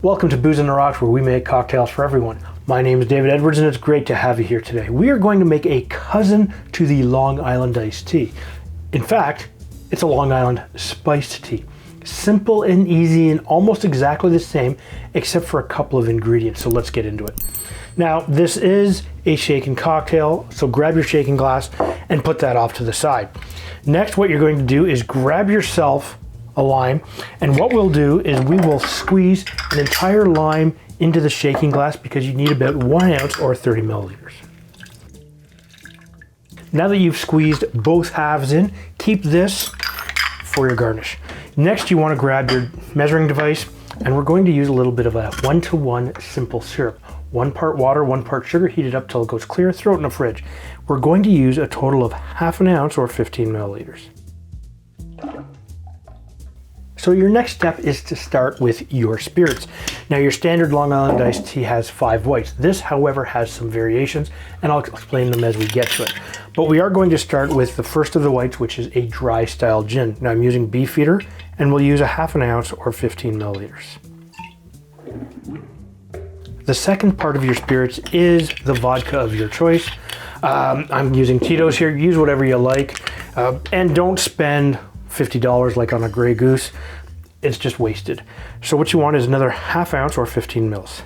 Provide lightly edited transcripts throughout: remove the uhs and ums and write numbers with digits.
Welcome to Booze on the Rocks, where we make cocktails for everyone. My name is David Edwards and it's great to have you here today. We are going to make a cousin to the Long Island iced tea. In fact, it's a Long Island spiced tea. Simple and easy and almost exactly the same, except for a couple of ingredients. So let's get into it. Now, this is a shaken cocktail, so grab your shaking glass and put that off to the side. Next, what you're going to do is grab yourself a lime, and what we'll do is we will squeeze an entire lime into the shaking glass because you need about 1 ounce or 30 milliliters. Now that you've squeezed both halves in, keep this for your garnish. Next, you want to grab your measuring device, and we're going to use a little bit of a 1-to-1 simple syrup. 1 part water, 1 part sugar, heat it up till it goes clear, throw it in the fridge. We're going to use a total of ½ ounce or 15 milliliters. So your next step is to start with your spirits. Now, your standard Long Island iced tea has 5 whites. This, however, has some variations, and I'll explain them as we get to it. But we are going to start with the first of the whites, which is a dry style gin. Now, I'm using Beefeater, and we'll use a ½ ounce or 15 milliliters. The second part of your spirits is the vodka of your choice. I'm using Tito's here. Use whatever you like, and don't spend $50 like on a Grey Goose. It's just wasted. So what you want is another ½ ounce or 15 mils.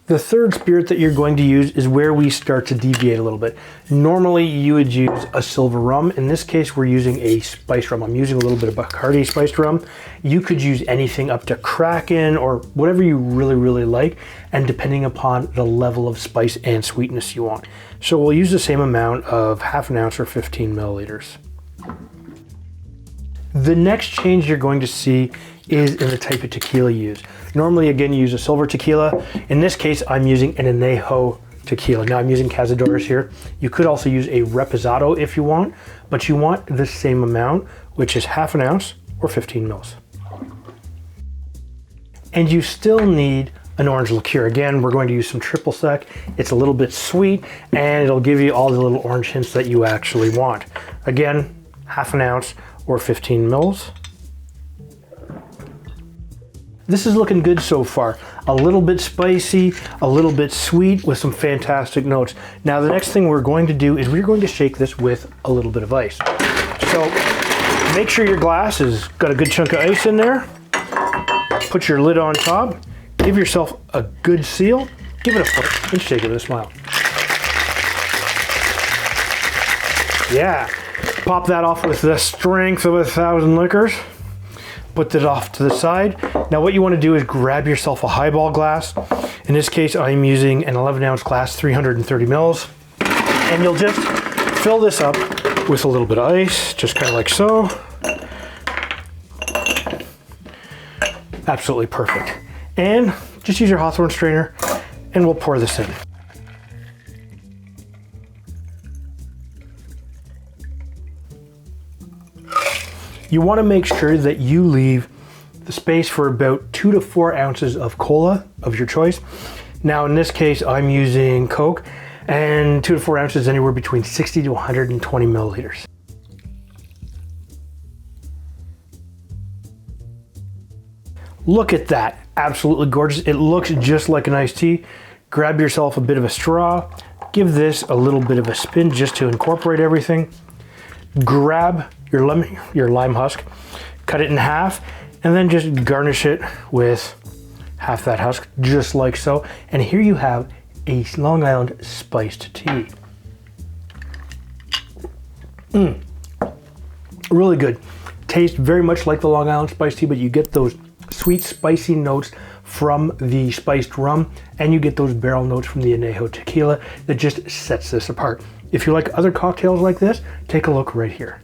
The third spirit that you're going to use is where we start to deviate a little bit. Normally you would use a silver rum. In this case, we're using a spiced rum. I'm using a little bit of Bacardi spiced rum. You could use anything up to Kraken or whatever you really like, and depending upon the level of spice and sweetness you want. So we'll use the same amount of ½ ounce or 15 milliliters. The next change you're going to see is in the type of tequila you use. Normally, again, you use a silver tequila. In this case, I'm using an Anejo Tequila. Now, I'm using Cazadores here. You could also use a Reposado if you want, but you want the same amount, which is ½ ounce or 15 mils. And you still need an orange liqueur. Again, we're going to use some triple sec. It's a little bit sweet, and it'll give you all the little orange hints that you actually want. Again, ½ ounce or 15 mils. This is looking good so far. A little bit spicy, a little bit sweet with some fantastic notes. Now, the next thing we're going to do is we're going to shake this with a little bit of ice. So make sure your glass has got a good chunk of ice in there. Put your lid on top. Give yourself a good seal. Give it a push and shake it with a smile. Yeah. Pop that off with the strength of 1,000 liquors. Put that off to the side. Now what you want to do is grab yourself a highball glass. In this case, I'm using an 11-ounce glass, 330 mils. And you'll just fill this up with a little bit of ice, just kind of like so. Absolutely perfect. And just use your Hawthorne strainer and we'll pour this in. You want to make sure that you leave the space for about 2 to 4 ounces of cola of your choice. Now, in this case, I'm using Coke, and 2 to 4 ounces anywhere between 60 to 120 milliliters. Look at that, absolutely gorgeous. It looks just like an iced tea. Grab yourself a bit of a straw, give this a little bit of a spin just to incorporate everything. Grab your lime husk, cut it in half, and then just garnish it with half that husk, just like so. And here you have a Long Island spiced tea. Really good. Tastes very much like the Long Island spiced tea, but you get those sweet, spicy notes from the spiced rum, and you get those barrel notes from the Anejo Tequila that just sets this apart. If you like other cocktails like this, take a look right here.